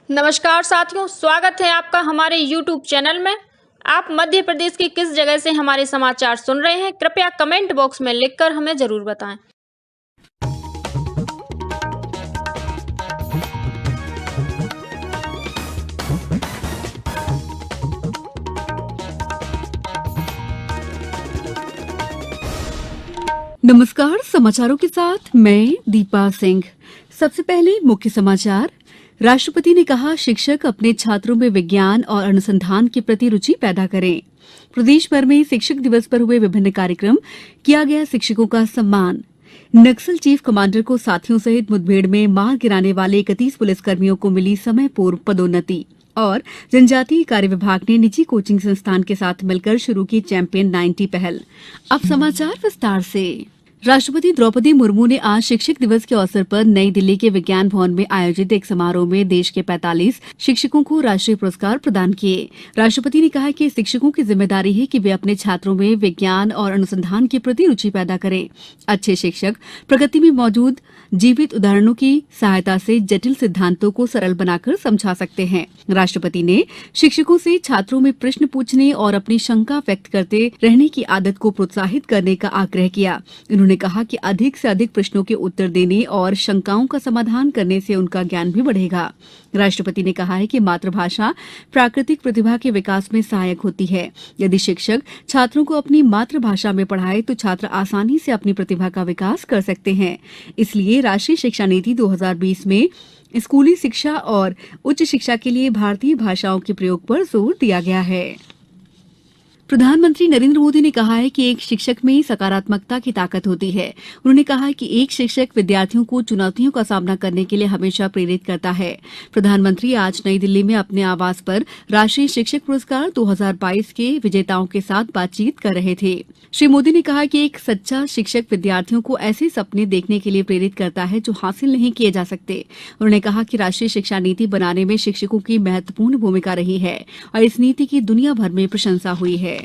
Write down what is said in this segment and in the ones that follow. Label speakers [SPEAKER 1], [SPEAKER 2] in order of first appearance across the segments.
[SPEAKER 1] नमस्कार साथियों, स्वागत है आपका हमारे YouTube चैनल में। आप मध्य प्रदेश की किस जगह से हमारे समाचार सुन रहे हैं, कृपया कमेंट बॉक्स में लिखकर हमें जरूर बताएं।
[SPEAKER 2] नमस्कार, समाचारों के साथ मैं दीपा सिंह। सबसे पहले मुख्य समाचार। राष्ट्रपति ने कहा, शिक्षक अपने छात्रों में विज्ञान और अनुसंधान के प्रति रुचि पैदा करें। प्रदेश भर में शिक्षक दिवस पर हुए विभिन्न कार्यक्रम, किया गया शिक्षकों का सम्मान। नक्सल चीफ कमांडर को साथियों सहित मुठभेड़ में मार गिराने वाले 31 पुलिसकर्मियों को मिली समय पूर्व पदोन्नति। और जनजातीय कार्य विभाग ने निजी कोचिंग संस्थान के साथ मिलकर शुरू की चैंपियन 90 पहल। अब समाचार विस्तार से। राष्ट्रपति द्रौपदी मुर्मू ने आज शिक्षक दिवस के अवसर पर नई दिल्ली के विज्ञान भवन में आयोजित एक समारोह में देश के 45 शिक्षकों को राष्ट्रीय पुरस्कार प्रदान किए। राष्ट्रपति ने कहा कि शिक्षकों की जिम्मेदारी है कि वे अपने छात्रों में विज्ञान और अनुसंधान के प्रति रुचि पैदा करें। अच्छे शिक्षक प्रकृति में मौजूद जीवित उदाहरणों की सहायता से जटिल सिद्धांतों को सरल बनाकर समझा सकते हैं। राष्ट्रपति ने शिक्षकों से छात्रों में प्रश्न पूछने और अपनी शंका व्यक्त करते रहने की आदत को प्रोत्साहित करने का आग्रह किया। उन्होंने कहा कि अधिक से अधिक प्रश्नों के उत्तर देने और शंकाओं का समाधान करने से उनका ज्ञान भी बढ़ेगा। राष्ट्रपति ने कहा है कि मातृभाषा प्राकृतिक प्रतिभा के विकास में सहायक होती है। यदि शिक्षक छात्रों को अपनी मातृभाषा में पढ़ाए तो छात्र आसानी से अपनी प्रतिभा का विकास कर सकते हैं। इसलिए राष्ट्रीय शिक्षा नीति 2020 में स्कूली शिक्षा और उच्च शिक्षा के लिए भारतीय भाषाओं के प्रयोग पर जोर दिया गया है। प्रधानमंत्री नरेंद्र मोदी ने कहा है कि एक शिक्षक में सकारात्मकता की ताकत होती है। उन्होंने कहा कि एक शिक्षक विद्यार्थियों को चुनौतियों का सामना करने के लिए हमेशा प्रेरित करता है। प्रधानमंत्री आज नई दिल्ली में अपने आवास पर राष्ट्रीय शिक्षक पुरस्कार 2022 के विजेताओं के साथ बातचीत कर रहे थे। श्री मोदी ने कहा कि एक सच्चा शिक्षक विद्यार्थियों को ऐसे सपने देखने के लिए प्रेरित करता है जो हासिल नहीं किए जा सकते। उन्होंने कहा कि राष्ट्रीय शिक्षा नीति बनाने में शिक्षकों की महत्वपूर्ण भूमिका रही है और इस नीति की दुनिया भर में प्रशंसा हुई है।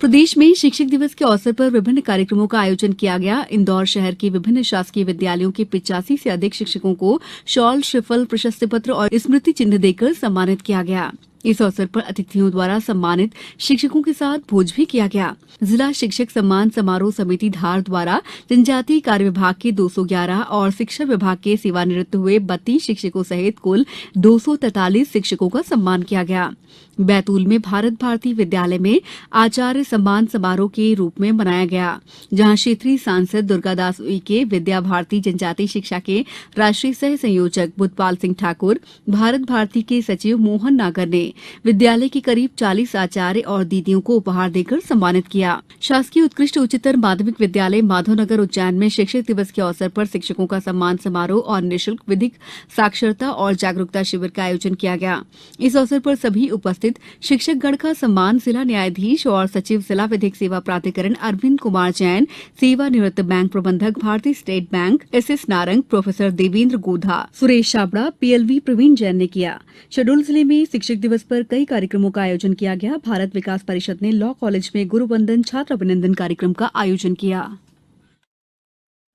[SPEAKER 2] प्रदेश में शिक्षक दिवस के अवसर पर विभिन्न कार्यक्रमों का आयोजन किया गया। इंदौर शहर के विभिन्न शासकीय विद्यालयों के 85 से अधिक शिक्षकों को शॉल, श्रीफल, प्रशस्ति पत्र और स्मृति चिन्ह देकर सम्मानित किया गया। इस अवसर पर अतिथियों द्वारा सम्मानित शिक्षकों के साथ भोज भी किया गया। जिला शिक्षक सम्मान समारोह समिति धार द्वारा जनजातीय कार्य विभाग के 211 और शिक्षा विभाग के सेवानिवृत्त हुए 32 शिक्षकों सहित कुल 243 शिक्षकों का सम्मान किया गया। बैतूल में भारत भारती विद्यालय में आचार्य सम्मान समारोह के रूप में मनाया गया, जहां क्षेत्रीय सांसद दुर्गादास उइके, विद्या भारती जनजातीय शिक्षा के राष्ट्रीय सह संयोजक बुधपाल सिंह ठाकुर, भारत भारती के सचिव मोहन नागर ने विद्यालय के करीब 40 आचार्य और दीदियों को उपहार देकर सम्मानित किया। शासकीय उत्कृष्ट उच्चतर माध्यमिक विद्यालय माधवनगर उज्जैन में शिक्षक दिवस के अवसर पर शिक्षकों का सम्मान समारोह और निःशुल्क विधिक साक्षरता और जागरूकता शिविर का आयोजन किया गया। इस अवसर पर सभी उपस्थित शिक्षकगण का सम्मान जिला न्यायाधीश और सचिव जिला विधिक सेवा प्राधिकरण अरविंद कुमार जैन, सेवानिवृत्त बैंक प्रबंधक Bharatiya state bank S Narang, professor Devendra Godha, Suresh Chhabra, PLV Praveen Jain ने किया। शहडोल जिले में शिक्षक दिवस पर कई कार्यक्रमों का आयोजन किया गया। भारत विकास परिषद ने लॉ कॉलेज में गुरुवंदन छात्र अभिनंदन कार्यक्रम का आयोजन किया।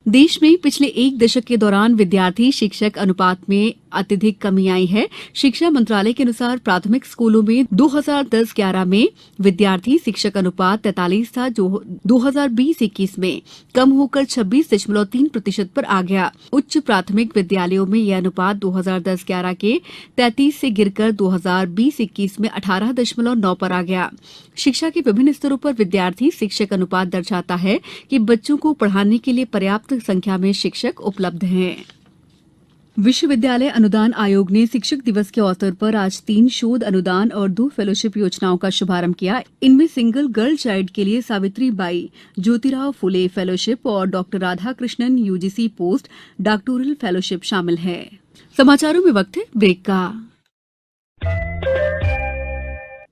[SPEAKER 2] देश में पिछले एक दशक के दौरान विद्यार्थी शिक्षक अनुपात में अत्यधिक कमी आई है। शिक्षा मंत्रालय के अनुसार प्राथमिक स्कूलों में 2010-11 में विद्यार्थी शिक्षक अनुपात 43 था, जो 2020-21 में कम होकर 26.3% पर आ गया। उच्च प्राथमिक विद्यालयों में यह अनुपात 2010-11 के 33 से गिरकर 2020-21 में 18.9 पर आ गया। शिक्षा के विभिन्न स्तरों पर विद्यार्थी शिक्षक अनुपात दर्शाता है कि बच्चों को पढ़ाने के लिए पर्याप्त संख्या में शिक्षक उपलब्ध हैं। विश्वविद्यालय अनुदान आयोग ने शिक्षक दिवस के अवसर पर आज 3 शोध अनुदान और 2 फेलोशिप योजनाओं का शुभारंभ किया। इनमें सिंगल गर्ल चाइल्ड के लिए सावित्री बाई ज्योतिराव फुले फेलोशिप और doctor Radhakrishnan UGC post doctoral fellowship शामिल है। समाचारों में वक्त है ब्रेक का।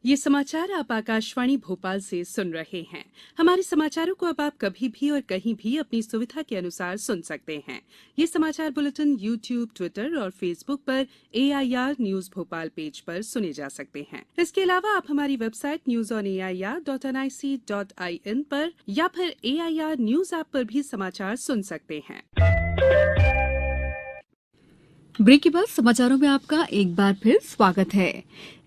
[SPEAKER 3] ये समाचार आप आकाशवाणी भोपाल से सुन रहे हैं। हमारे समाचारों को अब आप कभी भी और कहीं भी अपनी सुविधा के अनुसार सुन सकते हैं। ये समाचार बुलेटिन YouTube, ट्विटर और फेसबुक पर AIR न्यूज भोपाल पेज पर सुने जा सकते हैं। इसके अलावा आप हमारी वेबसाइट newsonair.nic.in पर या फिर AIR न्यूज ऐप पर भी समाचार सुन सकते हैं।
[SPEAKER 2] ब्रेक के बाद समाचारों में आपका एक बार फिर स्वागत है।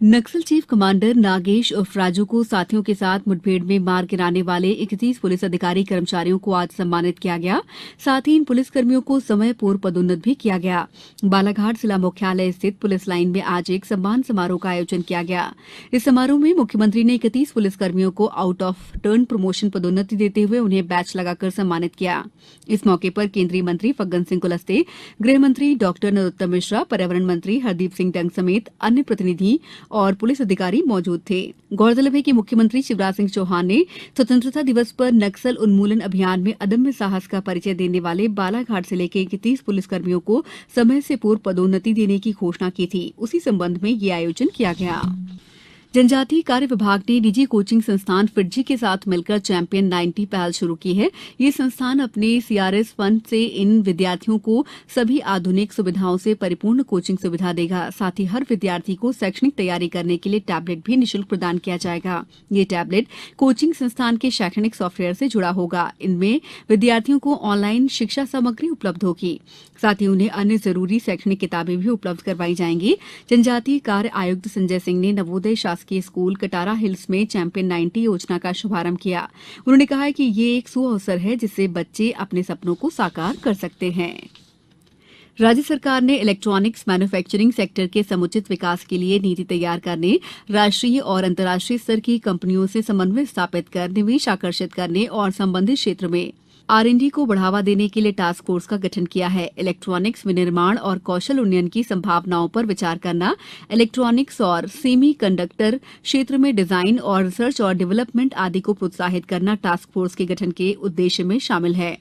[SPEAKER 2] नक्सल चीफ कमांडर नागेश उर्फ राजू को साथियों के साथ मुठभेड़ में मार गिराने वाले 31 पुलिस अधिकारी कर्मचारियों को आज सम्मानित किया गया। साथ ही इन पुलिसकर्मियों को समय पूर्व पदोन्नत भी किया गया। बालाघाट जिला मुख्यालय स्थित पुलिस लाइन में आज एक सम्मान समारोह का आयोजन किया गया। इस समारोह में मुख्यमंत्री ने 31 पुलिसकर्मियों को आउट ऑफ टर्न प्रमोशन पदोन्नति देते हुए उन्हें बैच लगाकर सम्मानित किया। इस मौके पर केंद्रीय मंत्री फग्गन सिंह कुलस्ते, गृह मंत्री डॉक्टर नरोत्तम मिश्रा, पर्यावरण मंत्री हरदीप सिंह डंग समेत अन्य प्रतिनिधि और पुलिस अधिकारी मौजूद थे। गौरतलब है कि मुख्यमंत्री शिवराज सिंह चौहान ने स्वतंत्रता दिवस पर नक्सल उन्मूलन अभियान में अदम्य साहस का परिचय देने वाले बालाघाट जिले के 31 पुलिसकर्मियों को समय से पूर्व पदोन्नति देने की घोषणा की थी। उसी संबंध में ये आयोजन किया गया। जनजातीय कार्य विभाग ने निजी कोचिंग संस्थान फिटजी के साथ मिलकर चैंपियन 90 पहल शुरू की है। ये संस्थान अपने सीआरएस फंड से इन विद्यार्थियों को सभी आधुनिक सुविधाओं से परिपूर्ण कोचिंग सुविधा देगा। साथ ही हर विद्यार्थी को शैक्षणिक तैयारी करने के लिए टैबलेट भी निःशुल्क प्रदान किया जाएगा। ये टैबलेट कोचिंग संस्थान के शैक्षणिक सॉफ्टवेयर से जुड़ा होगा। इनमें विद्यार्थियों को ऑनलाइन शिक्षा सामग्री उपलब्ध होगी। साथ ही उन्हें अन्य जरूरी शैक्षणिक किताबें भी उपलब्ध करवाई जाएंगी। जनजातीय कार्य आयुक्त संजय सिंह ने नवोदय शासकीय स्कूल कटारा हिल्स में चैंपियन 90 योजना का शुभारंभ किया। उन्होंने कहा कि ये एक सुअवसर है जिससे बच्चे अपने सपनों को साकार कर सकते हैं। राज्य सरकार ने इलेक्ट्रॉनिक्स मैन्युफैक्चरिंग सेक्टर के समुचित विकास के लिए नीति तैयार करने, राष्ट्रीय और अंतर्राष्ट्रीय स्तर की कंपनियों से समन्वय स्थापित कर निवेश आकर्षित करने और संबंधित क्षेत्र में R&D को बढ़ावा देने के लिए टास्क फोर्स का गठन किया है। इलेक्ट्रॉनिक्स विनिर्माण और कौशल उन्नयन की संभावनाओं पर विचार करना, इलेक्ट्रॉनिक्स और सेमी कंडक्टर क्षेत्र में डिजाइन और रिसर्च और डेवलपमेंट आदि को प्रोत्साहित करना टास्क फोर्स के गठन के उद्देश्य में शामिल है।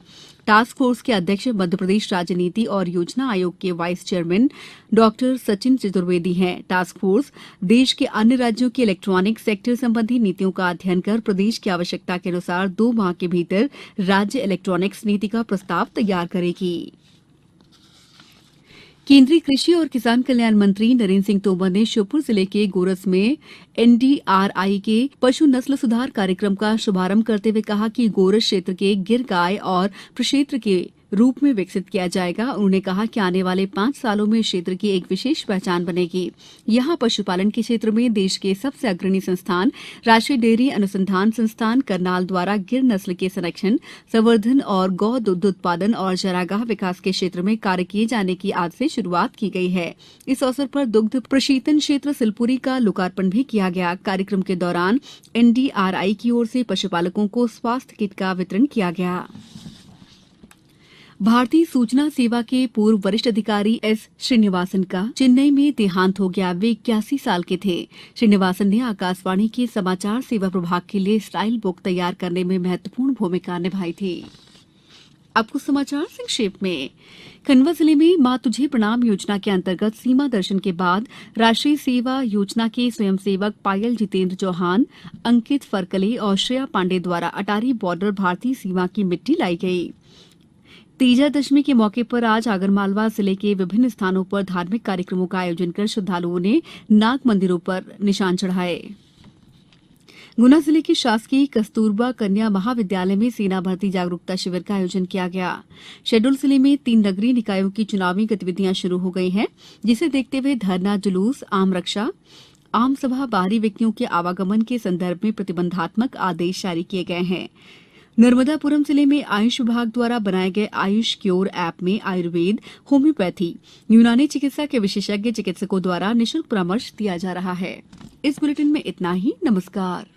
[SPEAKER 2] टास्क फोर्स के अध्यक्ष मध्यप्रदेश राज्य नीति और योजना आयोग के vice chairman doctor Sachin Chaturvedi हैं। टास्क फोर्स देश के अन्य राज्यों की इलेक्ट्रॉनिक सेक्टर संबंधी नीतियों का अध्ययन कर प्रदेश की आवश्यकता के अनुसार 2 माह के भीतर राज्य इलेक्ट्रॉनिक्स नीति का प्रस्ताव तैयार करेगी। केंद्रीय कृषि और किसान कल्याण मंत्री नरेंद्र सिंह तोमर ने श्योपुर जिले के गोरस में NDRI के पशु नस्ल सुधार कार्यक्रम का शुभारंभ करते हुए कहा कि गोरस क्षेत्र के गिर गाय और प्रक्षेत्र के रूप में विकसित किया जाएगा। उन्होंने कहा कि आने वाले 5 सालों में इस क्षेत्र की एक विशेष पहचान बनेगी। यहाँ पशुपालन के क्षेत्र में देश के सबसे अग्रणी संस्थान राष्ट्रीय डेयरी अनुसंधान संस्थान करनाल द्वारा गिर नस्ल के संरक्षण, संवर्धन और गौ दुग्ध उत्पादन और चरागाह विकास के क्षेत्र में कार्य किए जाने की आज से शुरुआत की गई है। इस अवसर पर दुग्ध प्रशीतन क्षेत्र सिलपुरी का लोकार्पण भी किया गया। कार्यक्रम के दौरान NDRI की ओर से पशुपालकों को स्वास्थ्य किट का वितरण किया गया। भारतीय सूचना सेवा के पूर्व वरिष्ठ अधिकारी S. श्रीनिवासन का चेन्नई में देहांत हो गया। वे 81 साल के थे। श्रीनिवासन ने आकाशवाणी के समाचार सेवा प्रभाग के लिए स्टाइल बुक तैयार करने में महत्वपूर्ण भूमिका निभाई थी। अब कुछ समाचार संक्षेप में। खंडवा जिले में मां तुझे प्रणाम योजना के अंतर्गत सीमा दर्शन के बाद राष्ट्रीय सेवा योजना के स्वयंसेवक पायल जितेंद्र चौहान, अंकित फरकले और श्रेया पांडे द्वारा अटारी बॉर्डर भारतीय सीमा की मिट्टी लाई गई। तीजा दशमी के मौके पर आज आगरमालवा जिले के विभिन्न स्थानों पर धार्मिक कार्यक्रमों का आयोजन कर श्रद्धालुओं ने नाग मंदिरों पर निशान चढ़ाए। गुना जिले के शासकीय कस्तूरबा कन्या महाविद्यालय में सेना भर्ती जागरूकता शिविर का आयोजन किया गया। शहडोल जिले में 3 नगरीय निकायों की चुनावी गतिविधियां शुरू हो गई हैं, जिसे देखते हुए धरना जुलूस, आम रक्षा, आम सभा, बाहरी व्यक्तियों के आवागमन के संदर्भ में प्रतिबंधात्मक आदेश जारी किए गए हैं। नर्मदापुरम जिले में आयुष विभाग द्वारा बनाए गए आयुष क्योर ऐप में आयुर्वेद, होम्योपैथी, यूनानी चिकित्सा के विशेषज्ञ चिकित्सकों द्वारा निःशुल्क परामर्श दिया जा रहा है। इस बुलेटिन में इतना ही। नमस्कार।